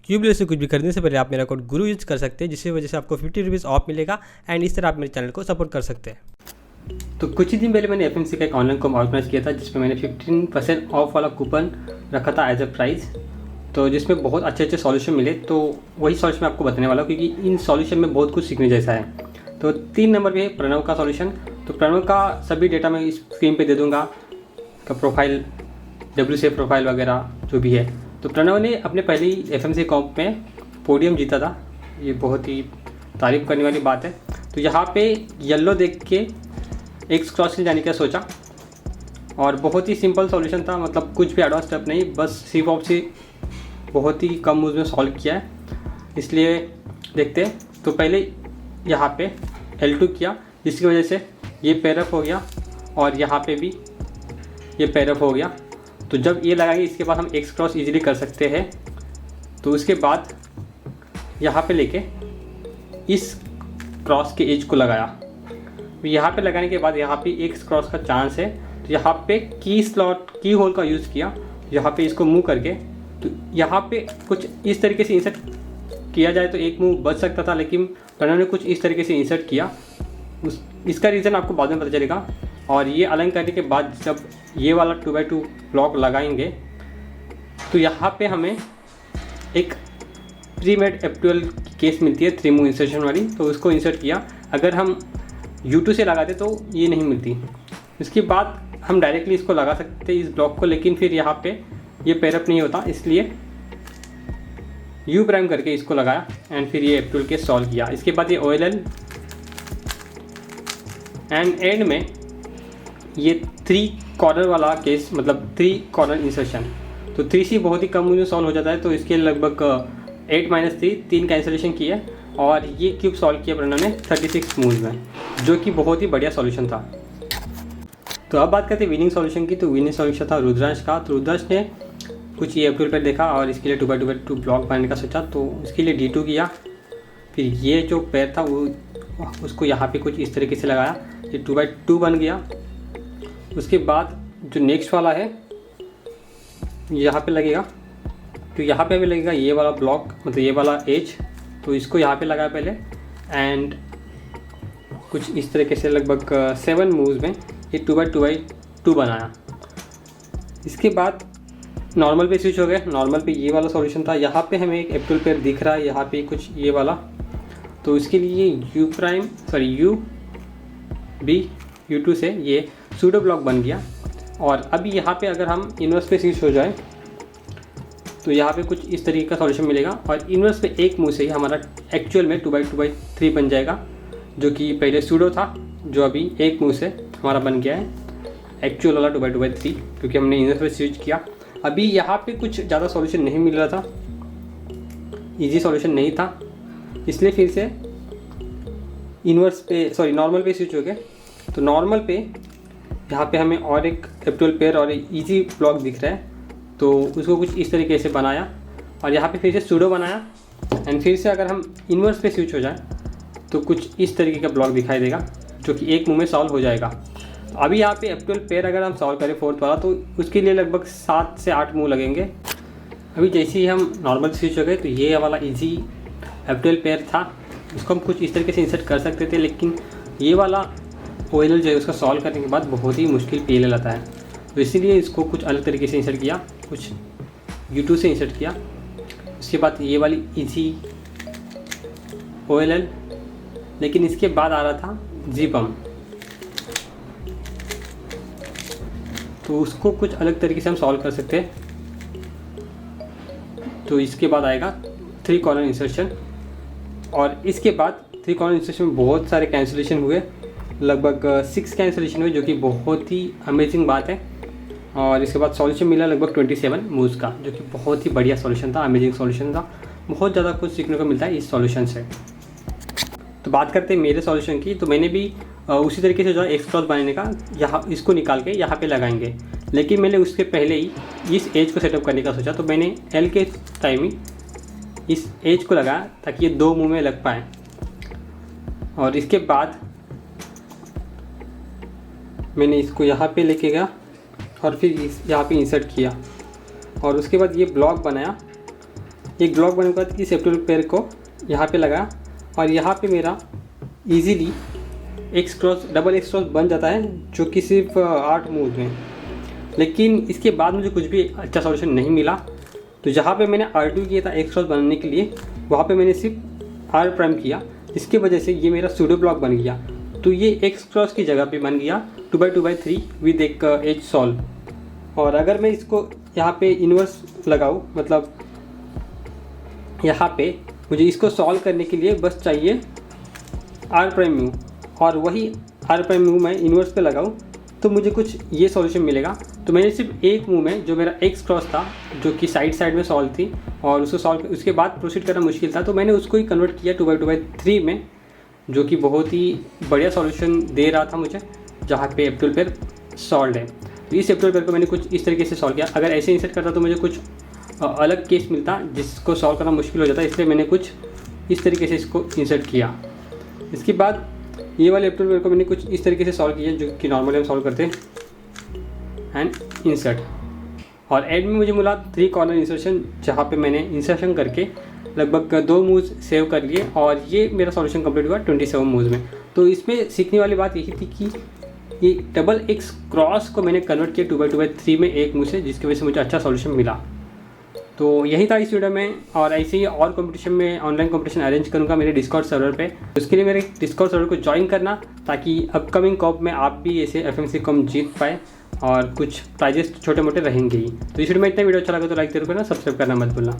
क्यूबलेस से कुछ भी खरीदने से पहले आप मेरा कोड गुरु यूज कर सकते हैं, जिसकी वजह से आपको 50 रुपीज़ ऑफ मिलेगा एंड इस तरह आप मेरे चैनल को सपोर्ट कर सकते हैं। तो कुछ ही दिन पहले मैंने FMC का एक ऑनलाइन कॉम ऑर्गेनाइज किया था, जिसमें मैंने 15% ऑफ वाला कूपन रखा था एज अ प्राइस, तो जिसमें बहुत अच्छे अच्छे सॉल्यूशन मिले। तो वही सॉल्यूशन मैं आपको बताने वाला हूँ, क्योंकि इन सॉल्यूशन में बहुत कुछ सीखने जैसा है। तो 3 नंबर पे है प्रणव का सॉल्यूशन। तो प्रणव का सभी डेटा मैं इस स्क्रीन पे दे दूंगा, का प्रोफाइल, WCF प्रोफाइल वगैरह जो भी है। तो प्रणव ने अपने पहले ही FMC कॉम्प में पोडियम जीता था, ये बहुत ही तारीफ़ करने वाली बात है। तो यहाँ पे येलो देख के एक्स क्रॉस के जाने का सोचा, और बहुत ही सिंपल सॉल्यूशन था, मतलब कुछ भी एडवांस स्टेप नहीं, बस सी ऑफ से बहुत ही कम मूव में सॉल्व किया है। इसलिए देखते हैं। तो पहले यहाँ पे L2 किया, जिसकी वजह से ये पैरअप हो गया और यहाँ पे भी ये पैरअप हो गया। तो जब ये लगाएंगे इसके बाद हम एक्स क्रॉस इजीली कर सकते हैं। तो उसके बाद यहाँ पे लेके इस क्रॉस के एज को लगाया। तो यहाँ पे लगाने के बाद यहाँ पे एक्स क्रॉस का चांस है, तो यहाँ पे की स्लॉट की होल का यूज़ किया। यहाँ पे इसको मूव करके, तो यहाँ पे कुछ इस तरीके से इंसर्ट किया जाए तो एक मूव बच सकता था, लेकिन प्रणव ने कुछ इस तरीके से इंसर्ट किया। इसका रीज़न आपको बाद में पता चलेगा। और ये अलाइन करने के बाद जब ये वाला 2x2 ब्लॉक लगाएंगे, तो यहाँ पे हमें एक प्री मेड F12 केस मिलती है 3 मूव इंसर्शन वाली, तो उसको इंसर्ट किया। अगर हम U2 से लगाते तो ये नहीं मिलती। इसके बाद हम डायरेक्टली इसको लगा सकते इस ब्लॉक को, लेकिन फिर यहाँ पे ये पैरअप नहीं होता, इसलिए U प्राइम करके इसको लगाया एंड फिर ये F12 के सॉल्व किया। इसके बाद ये OLL एंड एंड में ये 3 कॉर्नर वाला केस, मतलब 3 कॉर्नर इंसर्शन। तो 3C बहुत ही कम मूव में सॉल्व हो जाता है, तो इसके लगभग 8-3 कैंसिलेशन किए और ये क्यूब सॉल्व किया प्रणव ने 36 मूव में, जो कि बहुत ही बढ़िया सॉल्यूशन था। तो अब बात करते हैं विनिंग सॉल्यूशन की। तो विनिंग सॉल्यूशन था रुद्रांश का। तो रुद्रांश ने कुछ ये F12 पर देखा और इसके लिए 2x2 ब्लॉक बनाने का सोचा, तो इसके लिए D2 किया। फिर ये जो पैर था वो उसको यहाँ पे कुछ इस तरीके से लगाया, ये 2x2 बन गया। उसके बाद जो नेक्स्ट वाला है यहाँ पे लगेगा, तो यहाँ पे भी लगेगा ये वाला ब्लॉक, मतलब ये वाला एज। तो इसको यहाँ पे लगाया पहले एंड कुछ इस तरीके से लगभग 7 मूव्स में ये 2x2 बनाया। इसके बाद नॉर्मल पे स्विच हो गए। नॉर्मल पे ये वाला सॉल्यूशन था। यहाँ पे हमें एक F12 पेयर दिख रहा है, यहाँ पे कुछ ये वाला, तो इसके लिए U2 से ये सूडो ब्लॉक बन गया। और अभी यहाँ पे अगर हम इन्वर्स पे स्विच हो जाए तो यहाँ पे कुछ इस तरीके का सॉल्यूशन मिलेगा, और इन्वर्स पे एक मूव से ही हमारा एक्चुअल में 2x3 बन जाएगा, जो कि पहले सूडो था, जो अभी एक मूव से हमारा बन गया है एक्चुअल वाला 2x3, क्योंकि हमने इन्वर्स पे स्विच किया। अभी यहाँ पे कुछ ज़्यादा सॉल्यूशन नहीं मिल रहा था, इजी सॉल्यूशन नहीं था, इसलिए फिर से नॉर्मल पे स्विच हो गए। तो नॉर्मल पे यहाँ पे हमें और एक F12 पेयर और एक इजी ब्लॉक दिख रहा है, तो उसको कुछ इस तरीके से बनाया और यहाँ पे फिर से सूडो बनाया एंड फिर से अगर हम इन्वर्स पे स्विच हो जाए तो कुछ इस तरीके का ब्लॉक दिखाई देगा, जो कि एक मूव में सॉल्व हो जाएगा। तो अभी यहाँ पे F12 पेयर अगर हम सॉल्व करें 4th वाला, तो उसके लिए लगभग 7 से 8 मूव लगेंगे। अभी जैसे ही हम नॉर्मल स्विच हो गए, तो ये वाला इजी F12 पेयर था, उसको हम कुछ इस तरीके से इंसर्ट कर सकते थे, लेकिन ये वाला OLL जो है उसका सॉल्व करने के बाद बहुत ही मुश्किल PLL आता है, तो इसीलिए इसको कुछ अलग तरीके से इंसर्ट किया, कुछ U2 से इंसर्ट किया। उसके बाद ये वाली इजी OLL, लेकिन इसके बाद आ रहा था G-Pump, तो उसको कुछ अलग तरीके से हम सॉल्व कर सकते हैं। तो इसके बाद आएगा 3 कॉर्नर इंसर्शन, और इसके बाद 3 कॉर्नर इंसर्शन में बहुत सारे कैंसिलेशन हुए, लगभग 6 कैंसिलेशन हुए, जो कि बहुत ही अमेजिंग बात है। और इसके बाद सॉल्यूशन मिला लगभग 27 मूव्स का, जो कि बहुत ही बढ़िया सॉल्यूशन था, अमेजिंग सॉल्यूशन था। बहुत ज़्यादा कुछ सीखने को मिलता है इस सॉल्यूशन से। तो बात करते हैं मेरे सॉल्यूशन की। तो मैंने भी उसी तरीके से जो है एक्स क्रॉस बनाने का, यहाँ इसको निकाल के यहाँ पे लगाएंगे, लेकिन मैंने उसके पहले ही इस एज को सेटअप करने का सोचा। तो मैंने L के टाइम ही इस एज को लगाया ताकि ये 2 मूव में लग पाए, और इसके बाद मैंने इसको यहाँ पे लेके गया और फिर यहाँ पे इंसर्ट किया, और उसके बाद ये ब्लॉक बनाया एक ब्लॉक बनने के बाद इस F12 पेयर को यहाँ पे लगा और यहाँ पे मेरा इजीली डबल एक्स क्रॉस बन जाता है, जो कि सिर्फ 8 मूव में। लेकिन इसके बाद मुझे कुछ भी अच्छा सॉल्यूशन नहीं मिला। तो जहाँ पे मैंने R2 किया था एक्स क्रॉस बनाने के लिए, वहाँ पे मैंने सिर्फ R प्राइम किया, जिसकी वजह से ये मेरा सूडो ब्लॉक बन गया। तो ये एक्स क्रॉस की जगह पे बन गया 2x2x3 विद एक एज सॉल्व। और अगर मैं इसको यहाँ पे इन्वर्स लगाऊँ, मतलब यहाँ पे मुझे इसको सॉल्व करने के लिए बस चाहिए R प्राइम मूव, और वही R प्राइम मूव मैं इन्वर्स पे लगाऊँ तो मुझे कुछ ये सॉल्यूशन मिलेगा। तो मैंने सिर्फ एक मूव में, जो मेरा एक्स क्रॉस था, जो कि साइड में सॉल्व थी और उसको सॉल्व उसके बाद प्रोसीड करना मुश्किल था, तो मैंने उसको ही कन्वर्ट किया 2x2x3 में, जो कि बहुत ही बढ़िया सॉल्यूशन दे रहा था मुझे, जहाँ पे F12 पेयर सॉल्व है। तो इस F12 पेयर को मैंने कुछ इस तरीके से सॉल्व किया। अगर ऐसे इंसर्ट करता तो मुझे कुछ अलग केस मिलता जिसको सॉल्व करना मुश्किल हो जाता, इसलिए मैंने कुछ इस तरीके से इसको इंसर्ट किया। इसके बाद ये वाले F12 पेयर को मैंने कुछ इस तरीके से सॉल्व किया, जो कि नॉर्मली हम सॉल्व करते हैं, एंड इंसर्ट। और एंड में मुझे मिला 3 कॉर्नर इंसर्शन, जहाँ पे मैंने इंसर्शन करके लगभग 2 मूव्स सेव कर लिए और ये मेरा सॉल्यूशन कंप्लीट हुआ 27 मूव्स में। तो इसमें सीखने वाली बात यही थी कि ये डबल एक्स क्रॉस को मैंने कन्वर्ट किया 2x2x3 में एक मूव से, जिसकी वजह से मुझे अच्छा सॉल्यूशन मिला। तो यही था इस वीडियो में, और ऐसे ही और कंपटीशन में ऑनलाइन कंपटीशन अरेंज करूँगा मेरे डिस्कॉर्ड सर्वर पे। उसके लिए मेरे डिस्कॉर्ड सर्वर को ज्वाइन करना, ताकि अपकमिंग कॉप में आप भी ऐसे FMC कॉम जीत पाए, और कुछ प्राइजेस छोटे मोटे रहेंगे ही। तो इस वीडियो में इतना। वीडियो अच्छा लगा तो लाइक जरूर करना, सब्सक्राइब करना मत भूलना।